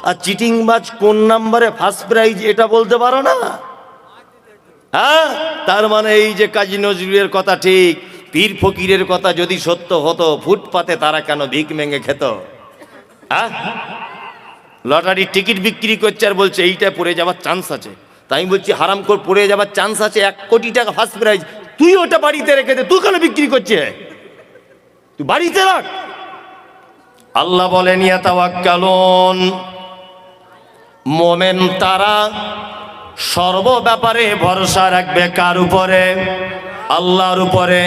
আর চিটিংবাজ কোন নাম্বারে first prize এটা বলতে পারো না? হ্যাঁ, তার মানে এই যে কাজী নজরুলের কথা ঠিক, পীর ফকিরের কথা যদি সত্য হতো, ফুটপাতে তারা কেন ভিক মেঙে খেত? হ্যাঁ, লটারির টিকিট বিক্রি করছে আর বলছে এইটা পড়ে যাওয়ার চান্স আছে। তাই আমি বলছি হারাম করে পড়ে যাওয়ার চান্স আছে, 1 কোটি টাকা ফার্স্ট প্রাইজ, তুই ওটা বাড়িতে রেখে দে, তুই কেন বিক্রি করছে? তুই বাড়িতে রাখ। আল্লাহ বলেন ইয়াতাওয়াক্কালুন, মোমেন তারা সর্ব ব্যাপারে ভরসা রাখবে কার উপরে? আল্লাহর উপরে।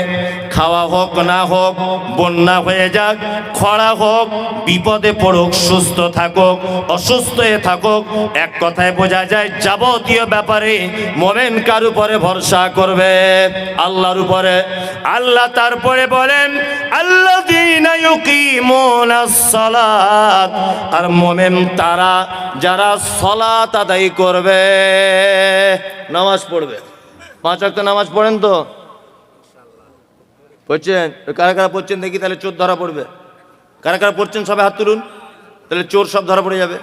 খাওয়া হোক না হোক, বন্যা হয়ে যাক, খরা হোক, বিপদে পড়ুক, সুস্থ থাকুক, অসুস্থ হয়ে থাকুক, এক কথায় বোঝা যায় যাবতীয় ব্যাপারে মোমেন কার উপরে ভরসা করবে? আল্লাহর উপরে। আল্লাহ তারপরে বলেন আল্লাযীনা ইউকিমুনাস সালাত, আর মোমেন তারা যারা সালাত আদায় করবে, নামাজ পড়বে। 5 ওয়াক্ত নামাজ পড়েন তো? পড়ছেন? কারা কারা পড়ছেন দেখি, তাহলে চোর ধরা পড়বে। কারা কারা পড়ছেন সবাই হাত তুলুন, তাহলে চোর সব ধরা পড়ে যাবে।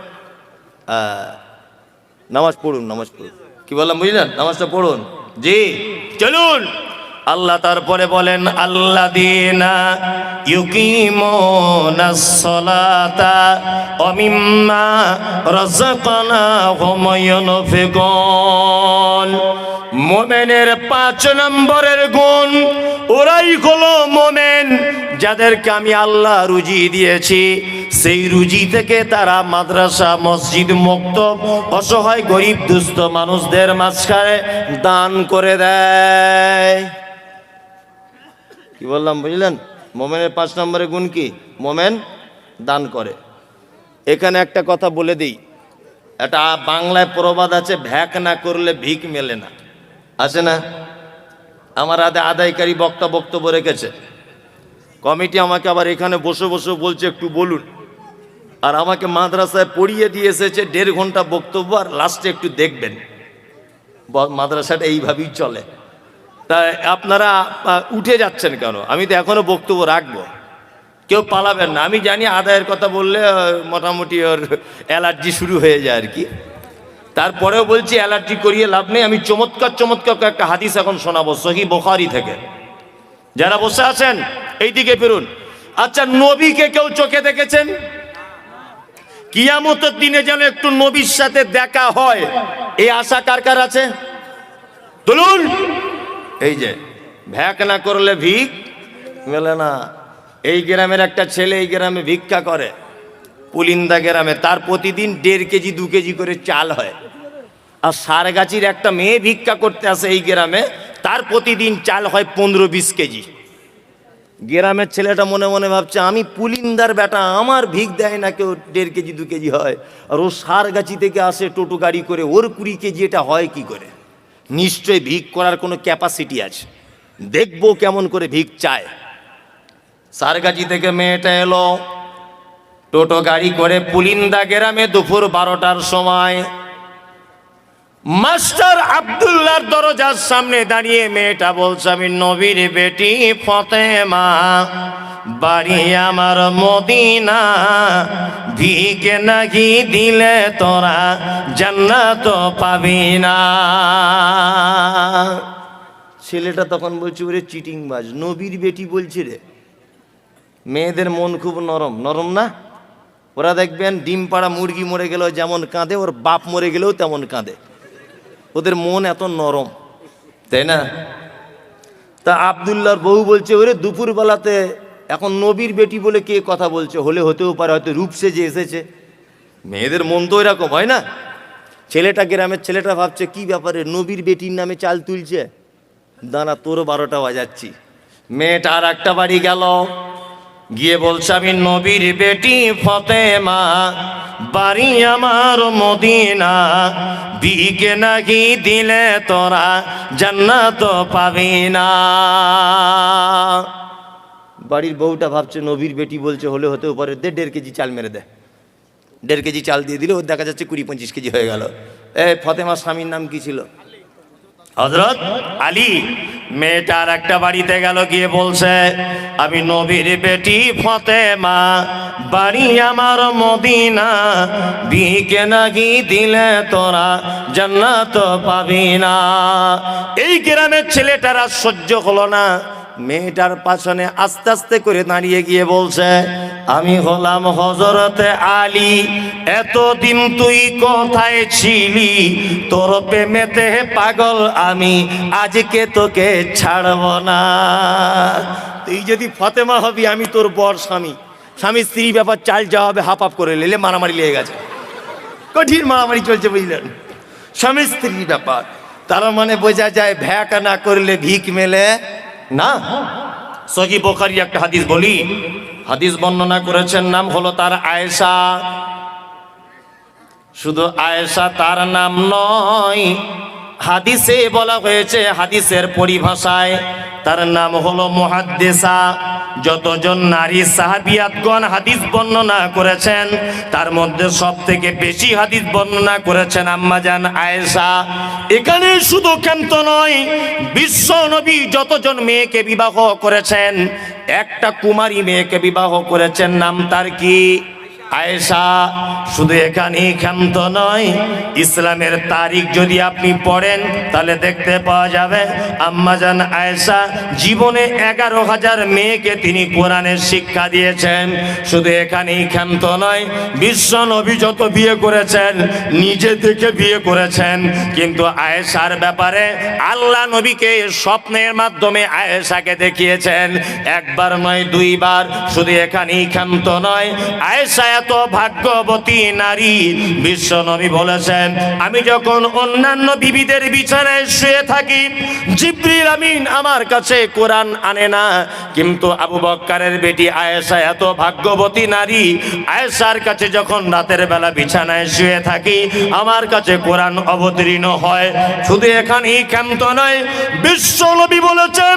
নামাজ পড়ুন, নামাজ পড়ুন। কি বললাম বুঝলেন? নামাজটা পড়ুন। জি, চলুন। আল্লাহ তারপরে বলেন আল্লাযীনা ইউকিমুনাস সালাতা ওয়া মিম্মা রাযাকনাহুম ইউনফিকুন। মোমেনের 5 নম্বরের গুণ, ওরাই হলো মোমেন যাদেরকে আমি আল্লাহ রুজি দিয়েছি, সেই রুজি থেকে তারা মাদ্রাসা, মসজিদ, মক্তব, অসহায় গরিব দুস্থ মানুষদের মাঝখানে দান করে দেয়। কি বললাম বুঝলেন? মোমেনের 5 নম্বরের গুণ কি? মোমেন দান করে। এখানে একটা কথা বলে দিই, এটা বাংলায় প্রবাদ আছে, ভ্যাক না করলে ভিক মেলে না। আছে না? আমার আদায়কারী বক্তব্য রেখেছে কমিটি, আমাকে আবার এখানে বসে বসে বলছে একটু বলুন, আর আমাকে মাদ্রাসায় পড়িয়ে দিয়ে এসেছে 1.5 ঘন্টা বক্তব্য, আর লাস্টে একটু দেখবেন। মাদ্রাসাটা এইভাবেই চলে। তাই আপনারা উঠে যাচ্ছেন কেন? আমি তো এখনো বক্তব্য রাখবো, কেউ পালাবেন না। আমি জানি আদায়ের কথা বললে মোটামুটি ওর অ্যালার্জি শুরু হয়ে যায় আর কি, তারপরেও বলছি অ্যালার্জি করিয়ে লাভ নেই। আমি চমৎকার একটা হাদিস এখন শোনাবো সহিহ বুখারী থেকে। যারা বসে আছেন এইদিকে ফিরুন। আচ্ছা, নবীকে কেউ চোখে দেখেছেন? কিয়ামতের দিনে যেন একটু নবীর সাথে দেখা হয়, এই আশা কার কার আছে? তুলুন। এই যে ভ্যাক না করলে ভিক মেলে না। এই গ্রামের একটা ছেলে এই গ্রামে ভিক্ষা করে, পুলিন্দা গ্রামে, তার প্রতিদিন 1.5 কেজি 2 কেজি করে চাল হয়। আর সারগাছির একটা মেয়ে ভিক্ষা করতে আসে এই গ্রামে, তার প্রতিদিন চাল হয় 15-20 কেজি। গ্রামের ছেলেটা মনে মনে ভাবছে, আমি পুলিন্দার বেটা, আমার ভিক দেয় না কেউ, 1.5 কেজি 2 কেজি হয়, আর ও সারগাছি থেকে আসে টোটো গাড়ি করে, ওর 20 কেজি, এটা হয় কি করে? নিশ্চয়ই ভিক করার কোনো ক্যাপাসিটি আছে, দেখবো কেমন করে ভিক চায়। সারগাছি থেকে মেয়েটা এলো টোটো গাড়ি করে পুলিন্দা গ্রামে দুপুর 12টার সময়। মাস্টার আব্দুল্লাহর দরজার সামনে দাঁড়িয়ে মেয়েটা বলছে, আমি নবীর বেটি ফাতেমা, বাড়ি আমার মদিনা, ভিকে নাকি দিলে তোরা জান্নাত পাবি না। ছেলেটা তখন বলছে, ওরে চিটিংবাজ, নবীর বেটি বলছি রে। মেয়েদের মন খুব নরম, নরম না? ওরা দেখবেন ডিম পাড়া মুরগি মরে গেলেও যেমন কাঁদে, ওর বাপ মরে গেলেও তেমন কাঁদে, ওদের মন এত নরম, তাই না? তা আব্দুল্লাহর বউ বলছে, ওরে দুপুরবেলাতে এখন নবীর বেটি বলে কে কথা বলছে? হলে হতেও পারে, হয়তো রূপ সেজে এসেছে। মেয়েদের মন তো এরকম হয় না? ছেলেটা, গ্রামের ছেলেটা ভাবছে, কি ব্যাপারে নবীর বেটির নামে চাল তুলছে, দাঁড়া তোর 12টা বাজাচ্ছি। মেয়েটা আর একটা বাড়ি গেল, গিয়ে বলছে, আমি নবীর বেটি ফাতেমা, বাড়ি আমার মদিনা, ভিকে নাকি দিলে তোরা জান্নাত পাবি না। বাড়ির বউটা ভাবছে, নবীর বেটি বলছে, হলে হতেও পারে, 1.5 কেজি চাল মেরে দে। 1.5 কেজি চাল দিয়ে দিলে ওর দেখা যাচ্ছে 20-25 কেজি হয়ে গেল। ফাতেমার স্বামীর নাম কি ছিল? হযরত আলী। মেয়েটার একটা বাড়িতে গেল, গিয়ে বলছে আমি নবীর বেটি ফতেমা, বাড়ি আমার মদিনা, বিকে নাকি দিলে তোরা জান্নাত পাবি না। এই গ্রামের ছেলেটারা সহ্য হলো না, মেয়েটার পাশনে আস্তে আস্তে করে দাঁড়িয়ে গিয়ে বলছে আমি হলাম হযরতে আলী, এতদিন তুই কোথায় ছিলি, তোর প্রেমেতে পাগল আমি, আজকে তোকে ছাড়ব না। তুই যদি ফতেমা হবি, আমি তোর বর স্বামী, স্বামী স্ত্রী ব্যাপার চাল যাওয়া হবে, হাফ হাফ করে নিলে মারামারি লেগে গেছে, কঠিন মারামারি চলছে বুঝলেন, স্বামী স্ত্রীর ব্যাপার। তার মানে বোঝা যায় ভ্যাক না করলে ভিক মেলে না। সহিহ বুখারী একটা হাদিস বলি, হাদিস বর্ণনা করেছেন, নাম হলো তার আয়েশা। শুধু আয়েশা তার নাম নয়, হাদিসে বলা হয়েছে, হাদিসের পরিভাষায় তার নাম হলো মুহাদ্দিসা। যতজন নারী সাহাবিয়াতগণ হাদিস বর্ণনা করেছেন, তার মধ্যে সবথেকে বেশি হাদিস বর্ণনা করেছেন আম্মাজান আয়েশা। এখানে শুধু ক্ষান্ত নয়, বিশ্ব নবী যতজন মেয়েকে বিবাহ করেছেন, একটা কুমারী মেয়েকে বিবাহ করেছেন, নাম তার কি? আয়েশা। শুধু এখানেই ক্ষান্ত নয়, ইসলামের তারিখ যদি আপনি পড়েন তাহলে দেখতে পাওয়া যাবে আম্মাজান আয়েশা জীবনে 11,000 মেয়েকে তিনি কোরআনের শিক্ষা দিয়েছেন। শুধু এখানেই ক্ষান্ত নয়, বিশ্ব নবী যত বিয়ে করেছেন নিজে থেকে বিয়ে করেছেন, কিন্তু আয়েশার ব্যাপারে আল্লাহ নবীকে স্বপ্নের মাধ্যমে আয়েশাকে দেখিয়েছেন, একবার নয় দুইবার। শুধু এখানেই ক্ষান্ত নয়, আয়েশা এত ভাগ্যবতী নারী, বিশ্ব নবী বলেছেন আমি যখন অন্যান্য বিবিদের বিছানায় শুয়ে থাকি, জিবরিল আমিন আমার কাছে কোরআন আনে না, কিন্তু আবু বকরের বেটি আয়েশা এত ভাগ্যবতী নারী, আয়েশার কাছে যখন রাতের বেলা বিছানায় শুয়ে থাকি, আমার কাছে কোরআন অবতীর্ণ হয়। শুধু এখানেই ক্ষান্ত নয়, বিশ্ব নবী বলেছেন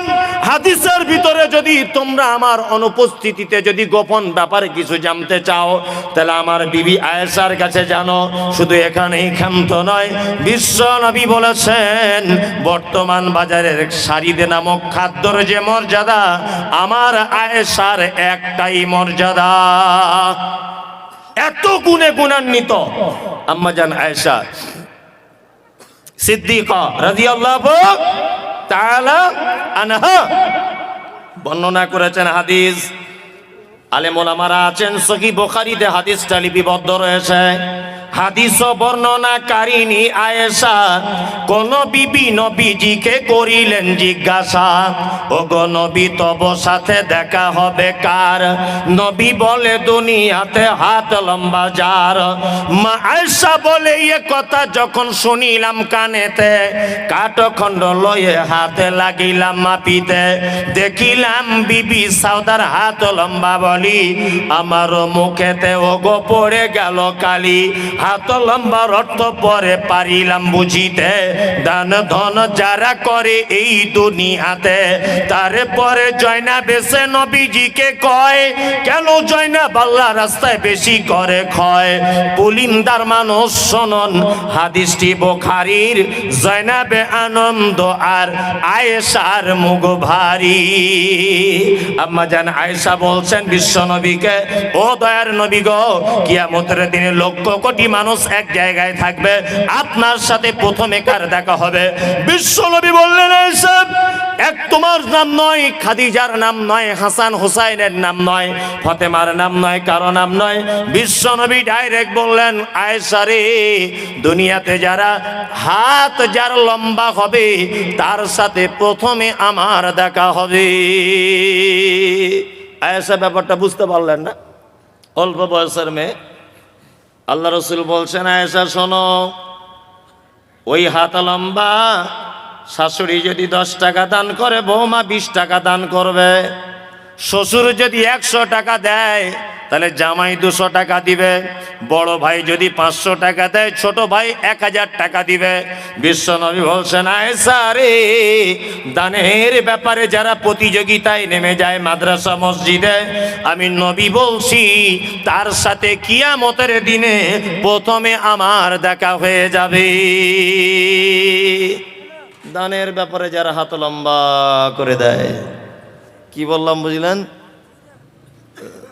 হাদিসের ভিতরে যদি তোমরা আমার অনুপস্থিতিতে যদি গোপন ব্যাপারে কিছু জানতে চাও, তাহলে আমার বিবি আয়েশার কাছে জানো। শুধু এখানেই ক্ষান্ত নয়, বিশ্ব নবী বলেছেন বর্তমান বাজারের শাড়িদে নামক খাদ্যর যে মর্যাদা, আমার আয়েশার একটাই মর্যাদা, এত গুণে গুণান্বিত আম্মাজান আয়েশা সিদ্দিকা রাদিয়াল্লাহু তাআলা আনহা বর্ণনা করেছেন। হাদিস আলেম ওলামারা আছেন, সহিহ বুখারীতে হাদিসটা লিপিবদ্ধ রয়েছে। হাদিস বর্ণনাকারিণী আয়েশা কোন বিবি নবীজিকে করিলেন জিজ্ঞাসা, ওগো নবী তব সাথে দেখা হবে কার? নবী বলে দুনিয়াতে হাত লম্বা যার। মা আয়েশা বলে এ কথা যখন শুনিলাম কানেতে, কাঠখণ্ড লয়ে হাতে লাগিলাম মাপিতে, দেখিলাম বিবি সাউদার হাত লম্বা বলি, আমার মুখেতে ওগো পড়ে গেল কালি, হাত লম্বার অর্থ পরে পারিলাম বুঝিতে, দান ধন যারা করে এই দুনিয়াতে, তারে পরে জয়নাব এসে নবীজিকে কয়, কেন জয়নাব আল্লাহ রাস্তায় বেশি করে ক্ষয়? পুলিন্দার মানুষ শোনন হাদিসটি বুখারীর, জয়নাবে আনন্দ আর আয়েশার মুখ ভারী। আম্মাজান আয়েশা বলছেন বিশ্ব নবীকে, ও দয়ার নবী গো, কিয়ামতের দিনে লক্ষ কোটি মানুষ এক জায়গায় থাকবে, আপনার সাথে প্রথমে কার দেখা হবে? বিশ্ব নবী বললেন আয়েশা, এক তোমার নাম নয়, খাদিজার নাম নয়, হাসান হুসাইনের নাম নয়, ফাতেমার নাম নয়, কারো নাম নয়। বিশ্ব নবী ডাইরেক্ট বললেন আয়েশা রে, দুনিয়াতে যারা হাত যার লম্বা হবে তার সাথে প্রথমে আমার দেখা হবে। আয়েশা ব্যাপারটা বুঝতে পারলেন না, অল্প বয়সের মেয়ে। আল্লাহ রসুল বলছেন আয়েশা শোনো, ওই হাত লম্বা শাশুড়ি যদি 10 টাকা দান করে, বৌমা 20 টাকা দান করবে। শ্বশুর যদি 100 টাকা দেয়, তাহলে জামাই 200 টাকা দিবে। বড় ভাই যদি 500 টাকা দেয়, ছোট ভাই 1000 টাকা দিবে। বিশ্ব নবী বলছেন আয়েশা রে, দানের ব্যাপারে যারা প্রতিযোগিতায় নেমে যায় মাদ্রাসা মসজিদে, আমি নবী বলছি তার সাথে কিয়ামতের দিনে প্রথমে আমার দেখা হয়ে যাবে। দানের ব্যাপারে যারা হাত লম্বা করে দেয়, কি বললাম বুঝলেন?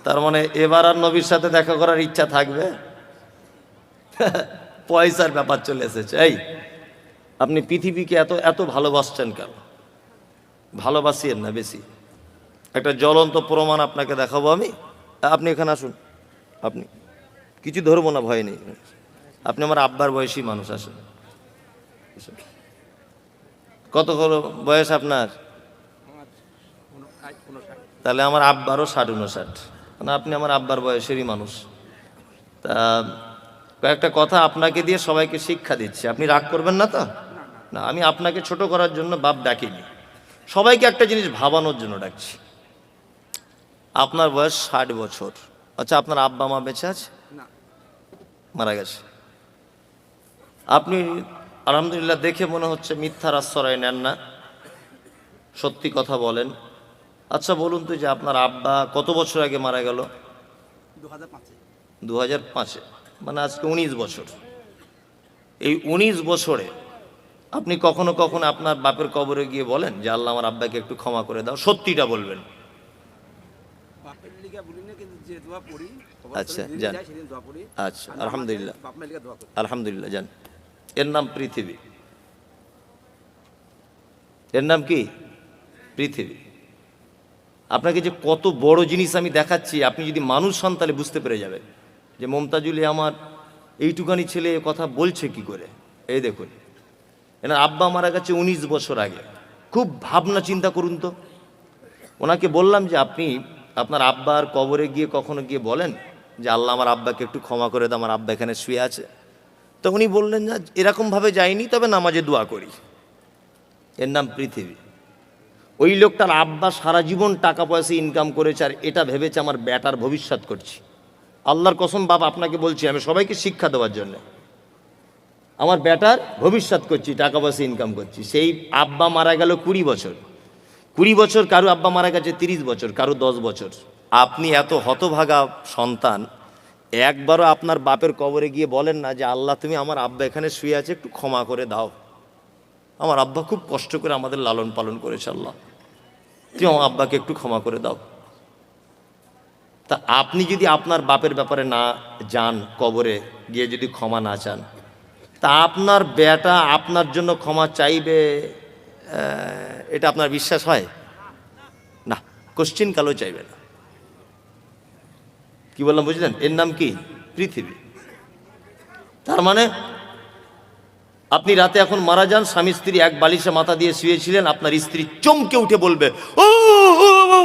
তার মানে এবার আর নবীর সাথে দেখা করার ইচ্ছা থাকবে? পয়সার ব্যাপার চলে এসেছে। এই আপনি পৃথিবীকে এত এত ভালোবাসছেন কেন? ভালোবাসিয়েন না বেশি। একটা জ্বলন্ত প্রমাণ আপনাকে দেখাবো আমি। আপনি এখানে আসুন, আপনি কিছু ধরবো না, ভয় নেই। আপনি আমার আব্বার বয়সী মানুষ, আসেন। কত বয়স আপনার? তাহলে আমার আব্বারও 60-59, মানে আপনি আমার আব্বার বয়সেরই মানুষ। তা কয়েকটা কথা আপনাকে দিয়ে সবাইকে শিক্ষা দিচ্ছি, আপনি রাগ করবেন না তো? না, আমি আপনাকে ছোট করার জন্য বাপ ডাকিনি, সবাইকে একটা জিনিস ভাবানোর জন্য ডাকছি। আপনার বয়স 60 বছর। আচ্ছা, আপনার আব্বা মা বেঁচে আছে? মারা গেছে। আপনি আলহামদুলিল্লাহ দেখে মনে হচ্ছে মিথ্যার আশ্রয় নেন না, সত্যি কথা বলেন। আচ্ছা বলুন তো, যে আপনার আব্বা কত বছর আগে মারা গেল? 2005-এ, মানে আজকে 19 বছর। এই 19 বছরে আপনি কখনো কখনো আপনার বাপের কবরে গিয়ে বলেন যে আল্লাহ আমার আব্বাকে একটু ক্ষমা করে দাও? সত্যিটা বলবেন। আচ্ছা যান, আচ্ছা আলহামদুলিল্লাহ, আলহামদুলিল্লাহ যান। এর নাম পৃথিবী। এর নাম কি? পৃথিবী। আপনাকে যে কত বড় জিনিস আমি দেখাচ্ছি, আপনি যদি মানুষ হন তাহলে বুঝতে পেরে যাবেন যে মমতাজুলি আমার এইটুকানি ছেলে এ কথা বলছে কি করে। এই দেখুন, এনার আব্বা মারা গেছে 19 বছর আগে। খুব ভাবনা চিন্তা করুন তো। ওনাকে বললাম যে আপনি আপনার আব্বার কবরে গিয়ে কখনো গিয়ে বলেন যে আল্লাহ আমার আব্বাকে একটু ক্ষমা করে দাও, আমার আব্বা এখানে শুয়ে আছে? তো উনি বললেন যে এরকমভাবে যাইনি, তবে নামাজে দোয়া করি। এর নাম পৃথিবী। ওই লোকটার আব্বা সারা জীবন টাকা পয়সা ইনকাম করেছে, আর এটা ভেবেছে আমার বেটার ভবিষ্যৎ করছি। আল্লাহর কসম বাবা, আপনাকে বলছি, আমি সবাইকে শিক্ষা দেওয়ার জন্য আমার বেটার ভবিষ্যৎ করছি, টাকা পয়সা ইনকাম করছি। সেই আব্বা মারা গেল 20 বছর। 20 বছর, কারো আব্বা মারা গেছে 30 বছর, কারো 10 বছর। আপনি এত হতভাগা সন্তান, একবারও আপনার বাপের কবরে গিয়ে বলেন না যে আল্লাহ তুমি আমার আব্বা এখানে শুয়ে আছে, একটু ক্ষমা করে দাও, আমার আব্বা খুব কষ্ট করে আমাদের লালন পালন করেছে, আল্লাহ তুমি আমার আব্বাকে একটু ক্ষমা করে দাও। তা আপনি যদি আপনার বাপের ব্যাপারে না যান, কবরে গিয়ে যদি ক্ষমা না চান, তা আপনার বেটা আপনার জন্য ক্ষমা চাইবে, এটা আপনার বিশ্বাস হয়? না, কোশ্চিন কালও চাইবে না। কি বললাম বুঝলেন? এর নাম কি? পৃথিবী। তার মানে আপনি রাতে এখন মারা যান, স্বামী স্ত্রী এক বালিশে মাথা দিয়ে শুয়েছিলেন, আপনার স্ত্রী চমকে উঠে বলবে ও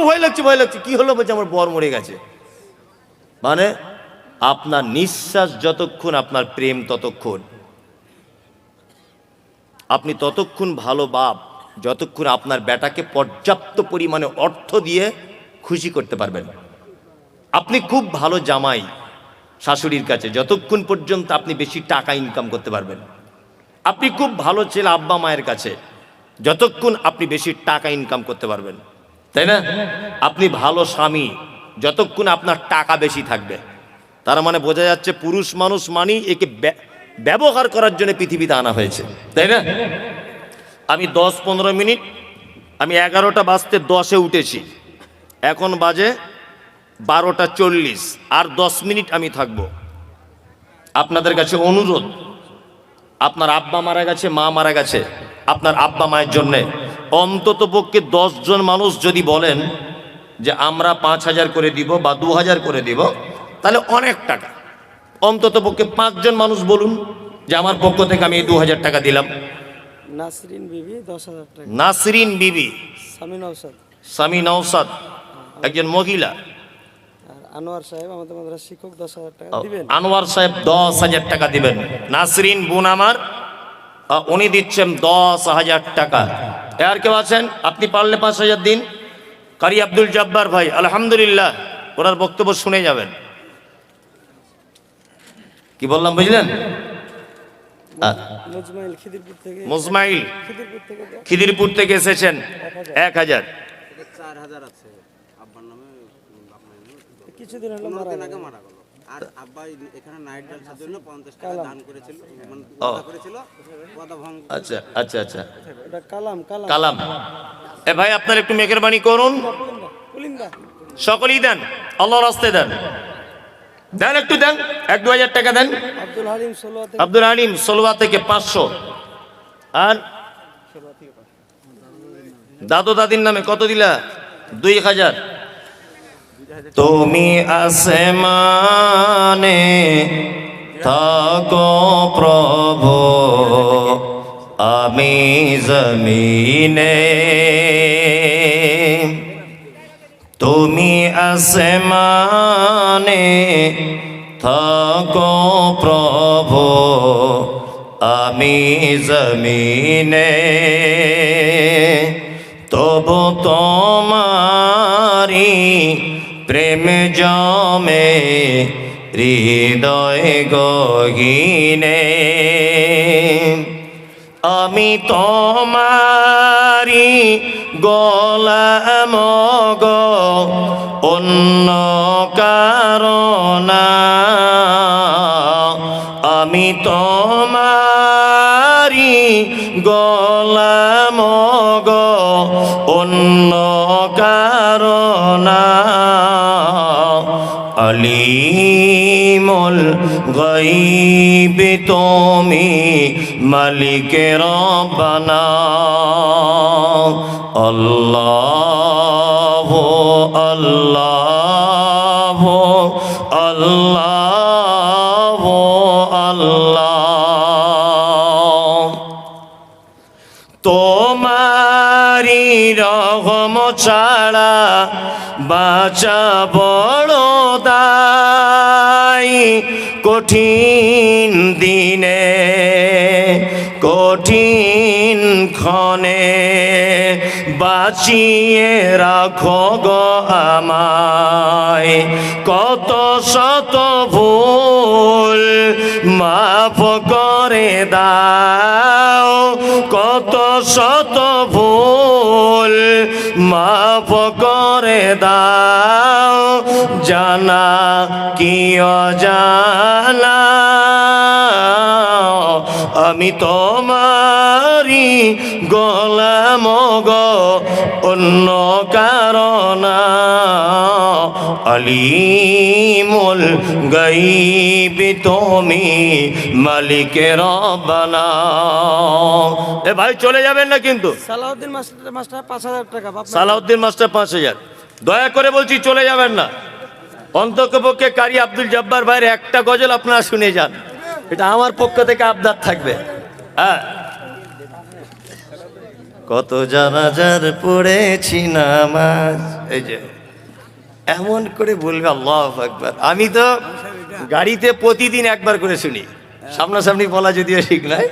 ভয় লাগছে, ভয় লাগছে। কি হলো? বলছে আমার বর মরে গেছে। মানে আপনার নিঃশ্বাস যতক্ষণ, আপনার প্রেম ততক্ষণ। আপনি ততক্ষণ ভালো বাপ যতক্ষণ আপনার বেটাকে পর্যাপ্ত পরিমাণে অর্থ দিয়ে খুশি করতে পারবেন। আপনি খুব ভালো জামাই শাশুড়ির কাছে যতক্ষণ পর্যন্ত আপনি বেশি টাকা ইনকাম করতে পারবেন। আপনি খুব ভালো ছেলে আব্বা মায়ের কাছে যতক্ষণ আপনি বেশি টাকা ইনকাম করতে পারবেন, তাই না? আপনি ভালো স্বামী যতক্ষণ আপনার টাকা বেশি থাকবে। তার মানে বোঝা যাচ্ছে পুরুষ মানুষ মানি একে ব্যবহার করার জন্য পৃথিবীতে আনা হয়েছে, তাই না? আমি 10-15 মিনিট, আমি 11টা বাজতে 10-এ উঠেছি, এখন বাজে 12টা 40, আর 10 মিনিট আমি থাকবো। আপনাদের কাছে অনুরোধ, আপনার আব্বা মারা গেছে, মা মারা গেছে, আপনার আব্বা মায়ের জন্যে অন্তত পক্ষে 10 জন মানুষ যদি বলেন যে আমরা 5000 করে দিব বা 2000 করে দিব, তাহলে অনেক টাকা। অন্তত পক্ষে 5 জন মানুষ বলুন যে আমার পক্ষ থেকে আমি 2000 টাকা দিলাম। নাসরিন বিবি 10,000 টাকা। নাসরিন বিবি, স্বামী নওশাদ, একজন মহিলা। আর আনোয়ার সাহেব আমাদের মাদ্রাসার শিক্ষক 10,000 টাকা দিবেন। আনোয়ার সাহেব 10,000 টাকা দিবেন। নাসরিন বোন আমার, উনি দিচ্ছেন 10,000 টাকা। আর কেউ আছেন? আপনি পারলে 5,000 দিন। কারি আব্দুল জব্বার ভাই, আলহামদুলিল্লাহ, ওনার বক্তব্য শুনে যাবেন। কি বললাম বুঝলেন? মুজমাইল খিদিরপুর থেকে, মুজমাইল খিদিরপুর থেকে খিদিরপুর থেকে এসেছেন 1000। 4,000 আছে আব্বার নামে, কিছুদিন হলো মারা গেল। আর আব্বা এখানে নাইট জলসার জন্য 50 টাকা দান করেছিল, মানে ও ওয়াদা করেছিল, ওয়াদা ভঙ্গ। আচ্ছা আচ্ছা আচ্ছা, এটা কালাম কালাম কালাম। এ ভাই আপনার একটু মেহেরবানি করুন, পুলিন্দা সকলেই দেন, আল্লাহর রাস্তায় দেন, দেন একটু দেন, 1-2 হাজার টাকা দেন। আব্দুল হালিম সোলোয়া থেকে আব্দুল আলিম সলুয়া থেকে 500, আর দাদু দাদির নামে কত দিলা? 2000। তুমি আসমানে থাকো প্রভু, আমি জমিনে। তুমি আসমানে থাকো প্রভু, আমি জমিনে। তবু তোমারি প্রেম জমে হৃদয় গহীনে। আমি তোমারি গোলাম গো, অন্য কারণা। আমি তোমারি গোলাম গো, অন্য কারণা। আলিমুল গায়ব তুমি, মালিক রব্বানা। আল্লাহ আল্লাহ আল্লাহ আল্লাহ। তোমারি রহম ছাড়া বাঁচা বড় দায়। কঠিন দিনে কঠিন ক্ষণে বাঁচিয়ে রাখো গো আমায়। কত শত ভুল মাফ করে দাও, কত শত ভুল মাফ করে দাও। জানা কি অজানা আমি তোমারি গোলাম গো, অন্য কারণা। আলিমুল গায়ব তুমি, মালিক রব্বানা। এ ভাই চলে যাবেন না কিন্তু। সালাউদ্দিন মাস্টার 5000 টাকা বাপ। সালাউদ্দিন মাস্টার 5000। দয়া করে বলছি চলে যাবেন না। অন্ততপক্ষে কারি আব্দুল জব্বার ভাইয়ের একটা গজল আপনারা শুনে যান, এটা আমার পক্ষ থেকে আবদার থাকবে। হ্যাঁ, কত জানাজার পড়েছি নামাজ, এই যে এমন করে বলবে আল্লাহু আকবার। আমি তো গাড়িতে প্রতিদিন একবার করে শুনি, সামনাসামনি বলা যদিও ঠিক নয়।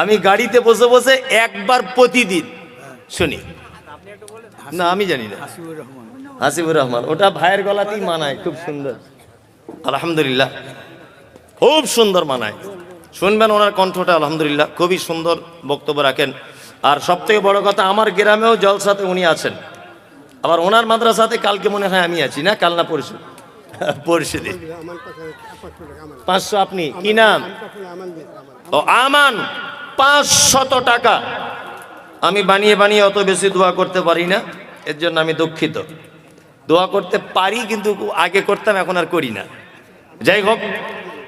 আমি গাড়িতে বসে বসে একবার প্রতিদিন শুনি। না আমি জানি না, হাসিবুর রহমান, ওটা ভাইয়ের গলাতেই মানায়, খুব সুন্দর। আলহামদুলিল্লাহ, খুব সুন্দর মানায়। শুনবেন ওনার কণ্ঠটা, আলহামদুলিল্লাহ খুবই সুন্দর বক্তব্য রাখেন। আর সব থেকে বড় কথা, আমার গ্রামেও জলসাতে উনি আছেন। আবার ওনার মাদ্রাসাতে কালকে মনে হয় আমি আছি, না কাল না পরশু, পরশু দিন 500। আপনি কি নাম? ও আমান। 500 টাকা। আমি বানিয়ে বানিয়ে অত বেশি দোয়া করতে পারি না, এর জন্য আমি দুঃখিত। দোয়া করতে পারি কিন্তু আগে করতাম, এখন আর করি না। যাই হোক,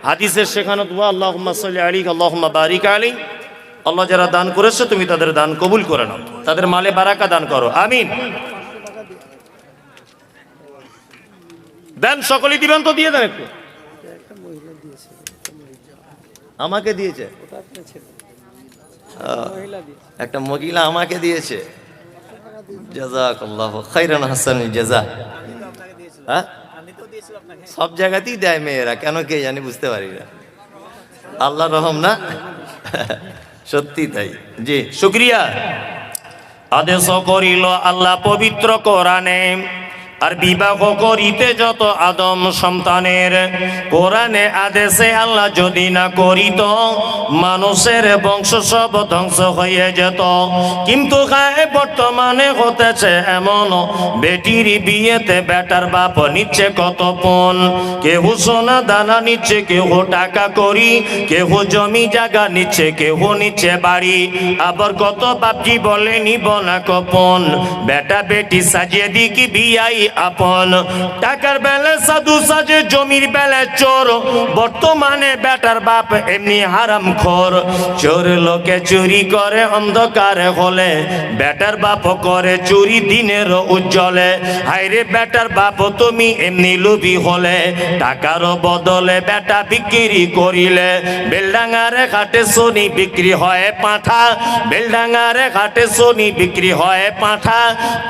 হাদিসের শেখানো দোয়া আল্লাহুম্মা সাল্লি আলাইহি আল্লাহুম্মা বারিক আলাইহি। আল্লাহ যারা দান করেছে তুমি তাদের দান কবুল করে নাও, তাদের মালে বারাকা দান করো, আমিন। দেন, সকলেই দিবেন তো, দিয়ে দেন একটু। আমাকে দিয়েছে, একটা মহিলা আমাকে দিয়েছে। জাযাকাল্লাহু খাইরান হাসানুল জাযা। হ্যাঁ, সব জায়গাতেই দেয় মেয়েরা, কেন কে জানি, বুঝতে পারি না। আল্লাহ রহম না, সত্যি তাই। জি, শুকরিয়া। আদেশ করিল আল্লাহ পবিত্র কোরআনে, আর বিবাহ করিতে যত আদম সন্তানের কোরআনে আদেশে আল্লাহ যদি না করিত মানুষের বংশ সব ধ্বংস হয়ে যেত। কিন্তু বর্তমানে হতেছে এমন, বেটির বিয়েতে বেটার বাপ নিচ্ছে কত পণ, কেহ সোনা দানা নিচ্ছে, কেহ টাকা করি, কেহ জমি জায়গা নিচ্ছে, কেহ নিচ্ছে বাড়ি। আবার কত বাপজি বলে নিব না কপন, বেটা বেটি সাজিয়ে দিকি বিয়াই আপন। টাকার বেলা সাধু সাজে, জমির বেলা চোর, বর্তমানে বেটার বাপ এমনি হারাম খোর। চোর লোকে চুরি করে অন্ধকারে হলে, বেটার বাপ করে চুরি দিনের উজ্জ্বলে। হায়রে বেটার বাপ তুমি এমনি লোভী হলে, টাকার বদলে বেটা বিক্রি করিলে। বেলডাঙ্গারে ঘাটে শনি বিক্রি হয় পাঁঠা, বেলডাঙ্গারে ঘাটে শনি বিক্রি হয় পাঁঠা।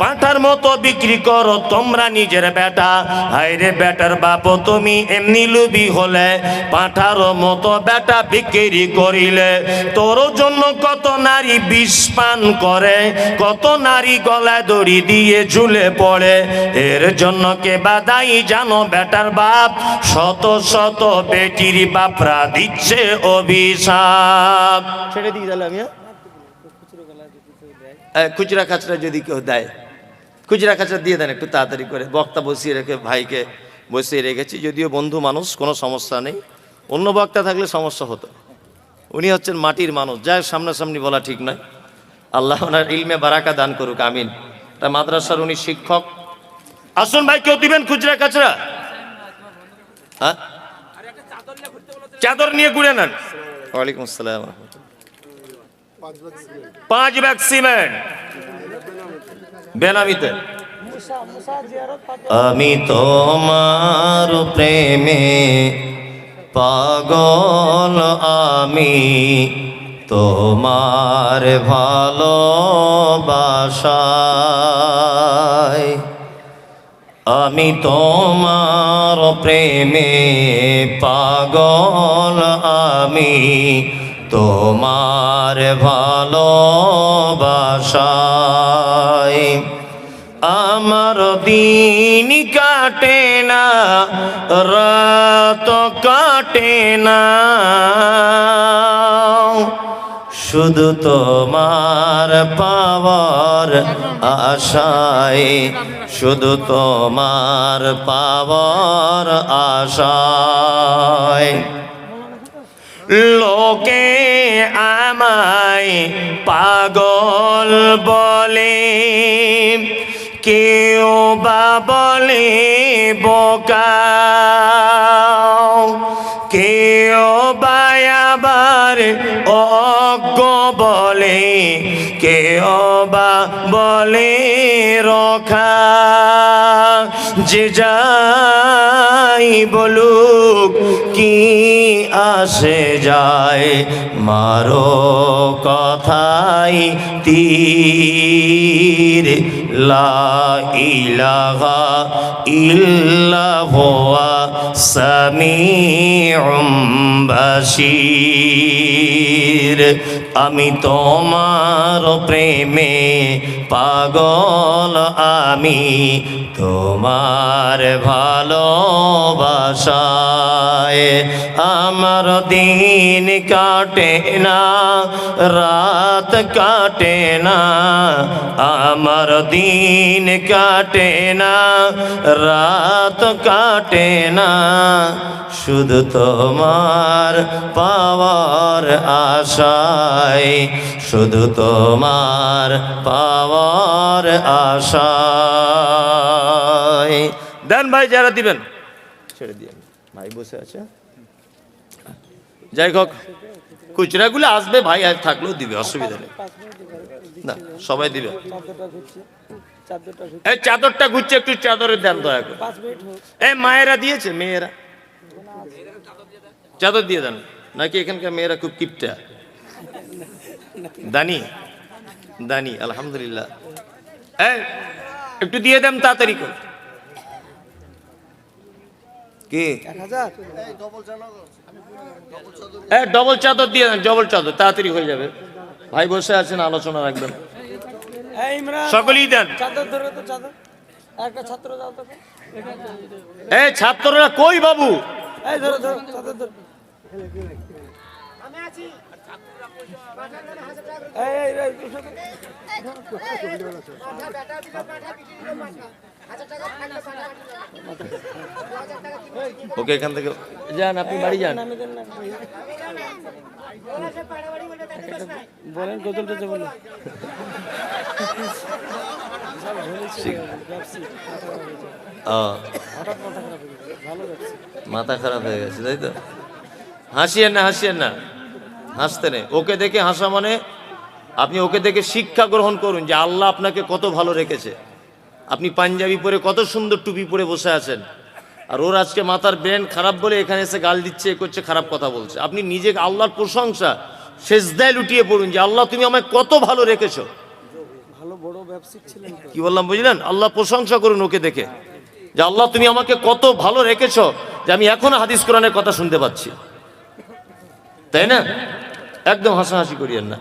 পাঁঠার মতো বিক্রি করো তোমরা নিজের বেটা। হায়রে বেটার বাপ তুমি এমনি লোভী হলে, পাঁঠার মতো বেটা বিক্রি করিলে। তোর জন্য কত নারী বিষ পান করে, কত নারী গলায় দড়ি দিয়ে ঝুলে পড়ে। এর জন্য কে বাদাই জানো বেটার বাপ, শত শত বেটির বাপরা দিচ্ছে অভিশাপ। ছেড়ে দিয়ে গেলাম খুচরা খাচরা যদি কেউ দেয়, খুচরা খাচরা দিয়ে দেন একটু তাড়াতাড়ি করে। বক্তা বসিয়ে রেখে ভাইকে বসিয়ে রেখেছি, যদিও বন্ধু মানুষ, কোনো সমস্যা নেই। অন্য বক্তা থাকলে সমস্যা হতো। উনি হচ্ছেন মাটির মানুষ, যার সামনাসামনি বলা ঠিক নয়। আল্লাহ ওনার ইলমে বারাকা দান করুক, আমিন। তা মাদ্রাসার উনি শিক্ষক। আসুন ভাই, কেউ দিবেন খুচরা খাচরা? হ্যাঁ, চাদর নিয়ে ঘুরে নেন। ওয়ালাইকুম আসসালাম। 5 ব্যাগ সিমেন্ট বেনামিতে। আমি তোমার প্রেমে পাগল, আমি তোমার ভালোবাসায়, আমি তোমার প্রেমে পাগল, আমি তোমার ভালোবাসায়। আমার দিন কাটে না, রাত কাটে না, শুধু তোমার পাওয়ার আশায়, শুধু তোমার পাওয়ার আশায়। লোকে আমায় পাগল বলে, কেউ বা বলে বোকা, কেউ বা আবার অজ্ঞ বলে, কেউ বা বলে রখা। যে যাই বলুক কি আসে যায়, মারো কথাই তীর। লা ইলাহা ইল্লাল্লাহু সামিউম বাসীর। আমি তোমার প্রেমে পাগল, আমি তোমার ভালোবাসায়। আমার দিন কাটে না, রাত কাটে না, আমার দিন কাটে না, রাত কাটে না, শুধু তোমার পাওয়ার আশায়, শুধু তোমার পাওয়ার আশায়। দেন ভাই, যারা দিবেন ছেড়ে দিয়ে, ভাই বসে আছে। যাই হোক, খুচরাগুলো আসবে ভাই, আর থাকলেও দিবে, অসুবিধা নেই। না, সবাই দিবে। এই চাদরটা ঘুরছে, একটু চাদরের দেন দয়া করে। এই মায়েরা দিয়েছে, মেয়েরা চাদর দিয়ে দেন। নাকি এখানকার মেয়েরা খুব কিপটা? দানি দানি, আলহামদুলিল্লাহ। এই একটু দিয়ে দেন তাড়াতাড়ি করে। কি ডবল চাদর দিয়ে দেন, ডবল চাদর, তাড়াতাড়ি হয়ে যাবে। ভাই বসে আছেন, আলোচনা রাখবেন, সকলেই দেন। একটা ছাত্র যাও তো। এই ছাত্ররা কই বাবু? এই ধরো ধরো তাদের ধরো। এই তুই ওকে এখান থেকে যান, আপনি বাড়ি যান। নামে দেন না। বলেন গজল টজল বলুন। হঠাৎ মাথা খারাপ হয়ে গেছে, ভালো যাচ্ছে। মাথা খারাপ হয়ে গেছে তাই তো? হাসিয়েন না, হাসিয়েন না, হাসতে নেই। ওকে দেখে হাসা মানে আপনি ওকে দেখে শিক্ষা গ্রহণ করুন যে আল্লাহ আপনাকে কত ভালো রেখেছে। আপনি পাঞ্জাবি পরে কত সুন্দর টুপি পরে বসে আছেন, আর ওর আজকে মাথার ব্রেন খারাপ বলে এখানে এসে গাল দিচ্ছে, এ করছে, খারাপ কথা বলছে। আপনি নিজে আল্লাহর প্রশংসা সেজদায় লুটিয়ে পড়ুন যে আল্লাহ তুমি আমায় কত ভালো রেখেছো। ভালো বড় ব্যবসায়িক ছিলেন তো। কি বললাম বুঝলেন? আল্লাহ প্রশংসা করুন ওকে দেখে যে আল্লাহ তুমি আমাকে কত ভালো রেখেছো যে আমি এখনো হাদিস কোরআনের কথা শুনতে পাচ্ছি, তাই না? একদম হাসাহাসি করিয়েন না।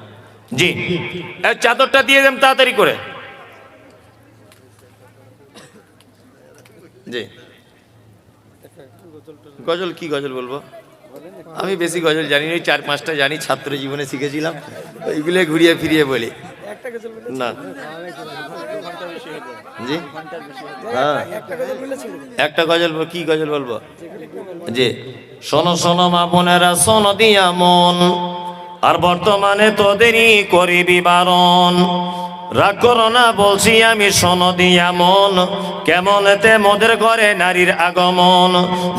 জি, এই চাদরটা দিয়ে দেন তাড়াতাড়ি করে। জি, গজল কি গজল বলবো? আমি বেশি গজল জানি না, ওই 4-5টা জানি, ছাত্র জীবনে শিখেছিলাম, ওইগুলো ঘুরিয়ে ফিরিয়ে বলি একটা গজল বলে না। জি হ্যাঁ, একটা গজল বলেছিল। একটা গজল কি গজল বলবো? জি, শোনো শোনো মা বোনেরা, শোনো দিয়া মন, আর বর্তমানে তোদেরই করিবি বারণ। রাগ করো না বলছি আমি, শোনো দিয়া মন, কেমনেতে মোদের ঘরে নারীর আগমন।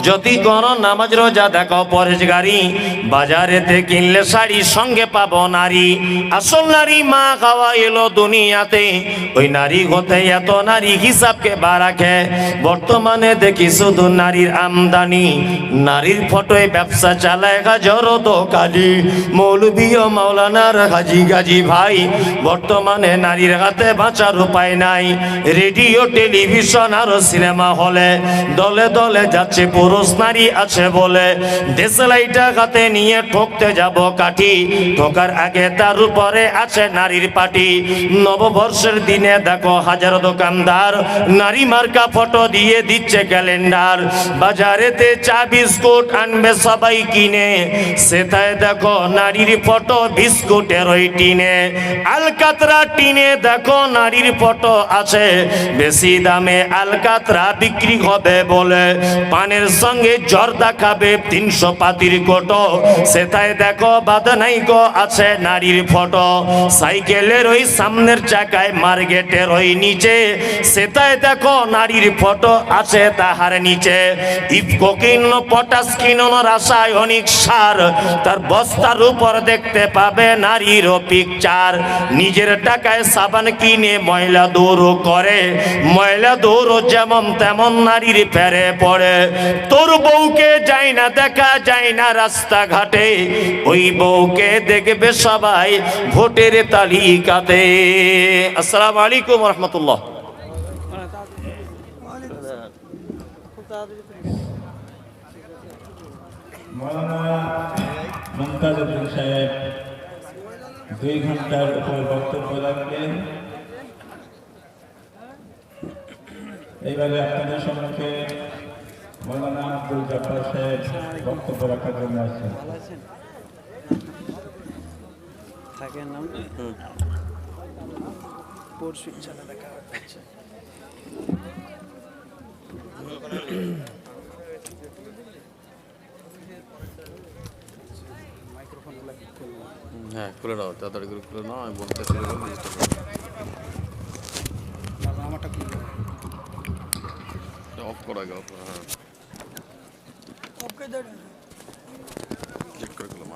যদি করো নামাজ রোজা দেখো পরেশগারি, বাজারেতে কিনলে শাড়ি সঙ্গে পাবো নারী। আসল নারী মা খাওয়া এলো দুনিয়াতে, ওই নারী হতে এত নারী হিসাবকে বারাখে। বর্তমানে দেখি শুধু নারীর আমদানি, নারীর ফটোয় ব্যবসা চালায় হাজারো দোকানি। মৌলবী ও মাওলানার হাজি গাজী ভাই, বর্তমানে নারীর হাতে বাঁচার উপায় নাই। রেডিও টেলিভিশন আর সিনেমা হলে দলে দলে যাচ্ছে পুরুষ নারী আছে বলে। দেশলাইটা হাতে নিয়ে ঠকতে যাব কাঠি, ঠকার আগে তার উপরে আছে নারীর পাটি। নববর্ষের দিনে দেখো হাজারো দোকানদার নারী মার্কা ফটো দিয়ে দিচ্ছে ক্যালেন্ডার। বাজারেতে চা বিস্কুট আনবে সবাই কিনে, সেটাই দেখো নারীর ফটো বিস্কুটের ওই টিনে। আলকাতরা টিনে দেখো নারীর ফটো আছে, বেশি দামে আলকাতরা বিক্রি হবে বলে। পানের সঙ্গে জর্দা খাবে 300 পাতির কোটো, সেটাই দেখো বাদনাইকো আছে নারীর ফটো। সাইকেলের ওই সামনের চাকায় মার্কেটের ওই নিচে, সেটাই দেখো নারীর ফটো আছে তাহার নিচে। ইফকো কিনো পটাশ কিনো রাসায়নিক সার, তার বস্তার উপর দেখতে পাবে নারীর পিকচার। নিজের টাকায় সাবান কিনে ময়লা দূর করে, ময়লা দূর যেমন তেমন নারীর ফেরে পড়ে। তোর বউকে যায় না দেখা যায় না রাস্তাঘাটে, ওই বউকে দেখবে সবাই ভোটের তালিকাতে। আসসালামু আলাইকুম রহমতুল্লাহ। মৌলানা মুমতাজ উদ্দিন সাহেব 2 ঘন্টার উপর বক্তব্য রাখবেন। এইবারে আপনাদের সম্মুখে মৌলানা আব্দুল জব্বার সাহেব বক্তব্য রাখার জন্য আসছেন। থাকেন নাম পরশু ইনশাআল্লাহ দেখা হচ্ছে। হ্যাঁ খুলে দাও, তাড়াতাড়ি করে খুলে নাও। আমি বলতেছি আমারটা অফ করা গেল। হ্যাঁ চেক করে গেলাম।